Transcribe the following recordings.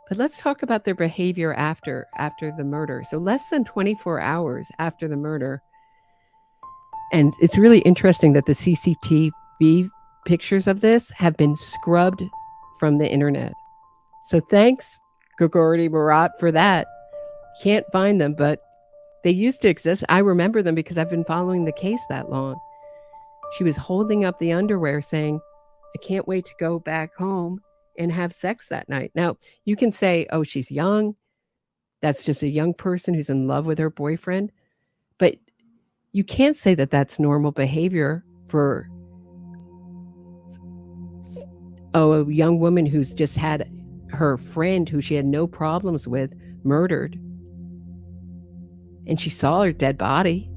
But let's talk about their behavior after the murder. So less than 24 hours after the murder, and it's really interesting that the CCTV pictures of this have been scrubbed from the internet. So thanks, Gregori Marat, for that. Can't find them, but they used to exist. I remember them because I've been following the case that long. She was holding up the underwear saying, I can't wait to go back home and have sex that night. Now, you can say, oh, she's young. That's just a young person who's in love with her boyfriend. But you can't say that that's normal behavior for a young woman who's just had her friend who she had no problems with murdered. And she saw her dead body,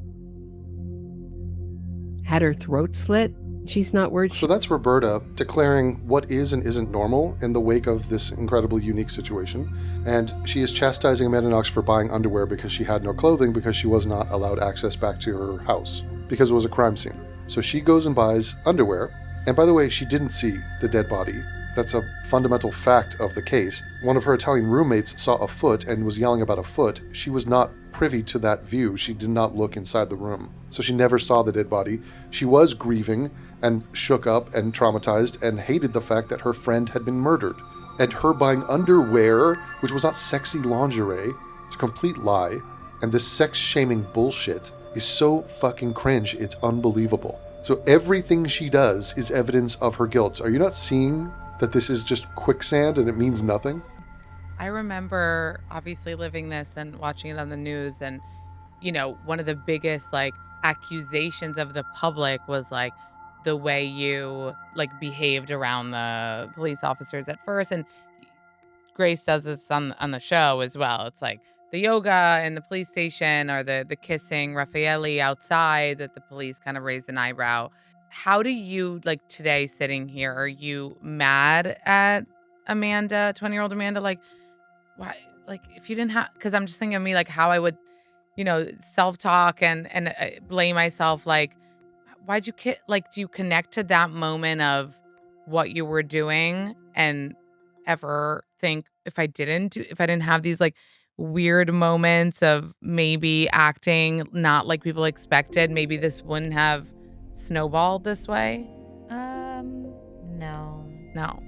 had her throat slit. She's not worried. So that's Roberta declaring what is and isn't normal in the wake of this incredibly unique situation. And she is chastising Amanda Knox for buying underwear because she had no clothing because she was not allowed access back to her house because it was a crime scene. So she goes and buys underwear. And by the way, she didn't see the dead body. That's a fundamental fact of the case. One of her Italian roommates saw a foot and was yelling about a foot. She was not privy to that view. She did not look inside the room. So she never saw the dead body. She was grieving and shook up and traumatized and hated the fact that her friend had been murdered. And her buying underwear, which was not sexy lingerie, it's a complete lie. And this sex-shaming bullshit is so fucking cringe, it's unbelievable. So everything she does is evidence of her guilt. Are you not seeing that this is just quicksand and it means nothing? I remember obviously living this and watching it on the news, and one of the biggest accusations of the public was the way you behaved around the police officers at first. And Grace does this on the show as well. It's the yoga in the police station, or the kissing Raffaele outside that the police kind of raised an eyebrow. How do you, today sitting here, are you mad at Amanda, 20-year-old Amanda? Why? If you didn't have, because I'm just thinking of me, how I would, self-talk and blame myself. Why'd you do you connect to that moment of what you were doing and ever think, if I didn't have these weird moments of maybe acting not like people expected, maybe this wouldn't have snowballed this way? No.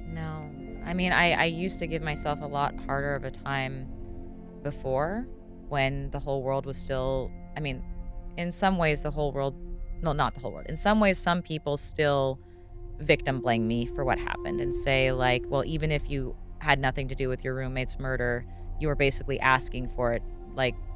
I mean, I used to give myself a lot harder of a time before, when the whole world was still, I mean, in some ways the whole world, no, not the whole world. In some ways, some people still victim blame me for what happened and say well, even if you had nothing to do with your roommate's murder, you were basically asking for it,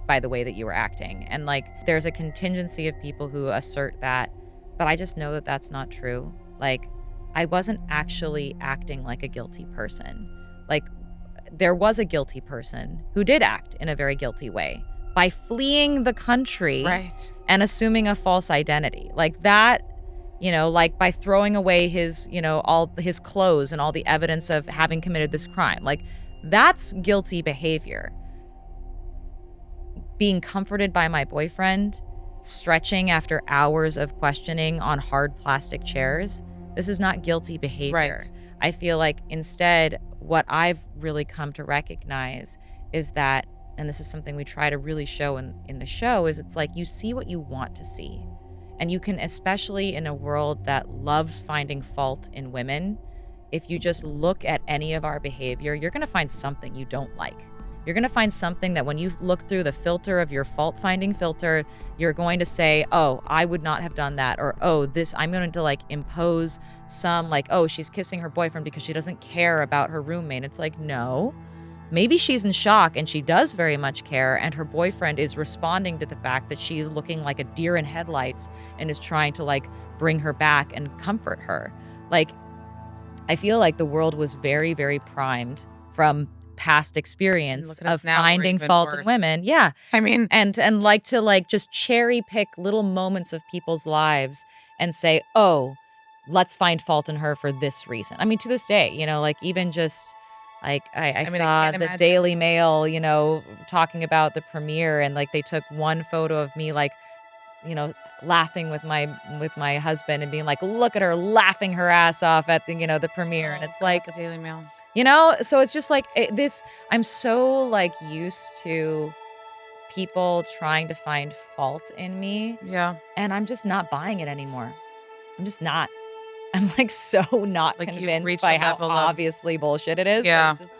by the way that you were acting. And there's a contingency of people who assert that, but I just know that that's not true. I wasn't actually acting like a guilty person. There was a guilty person who did act in a very guilty way by fleeing the country, right, and assuming a false identity. That, by throwing away his, all his clothes and all the evidence of having committed this crime. That's guilty behavior. Being comforted by my boyfriend, stretching after hours of questioning on hard plastic chairs, this is not guilty behavior. Right. I feel like instead, what I've really come to recognize is that, and this is something we try to really show in the show, is it's you see what you want to see. And you can, especially in a world that loves finding fault in women, if you just look at any of our behavior, you're going to find something you don't like. You're going to find something that when you look through the filter of your fault-finding filter, you're going to say, oh, I would not have done that. Or, oh, this, I'm going to impose some oh, she's kissing her boyfriend because she doesn't care about her roommate. It's no. Maybe she's in shock and she does very much care, and her boyfriend is responding to the fact that she's looking like a deer in headlights and is trying to bring her back and comfort her. I feel like the world was very, very primed from past experience of finding fault in women. Yeah. I mean, and to just cherry pick little moments of people's lives and say, oh, let's find fault in her for this reason. I mean, to this day, even just I saw the Daily Mail, talking about the premiere, and they took one photo of me laughing with my husband and being look at her laughing her ass off at the premiere. And it's the Daily Mail. You know? So it's just like I'm so like used to people trying to find fault in me, Yeah. and I'm just not buying it anymore. I'm just not. I'm like so not Like, you've convinced reached by a how level of obviously bullshit it is that Yeah. it's just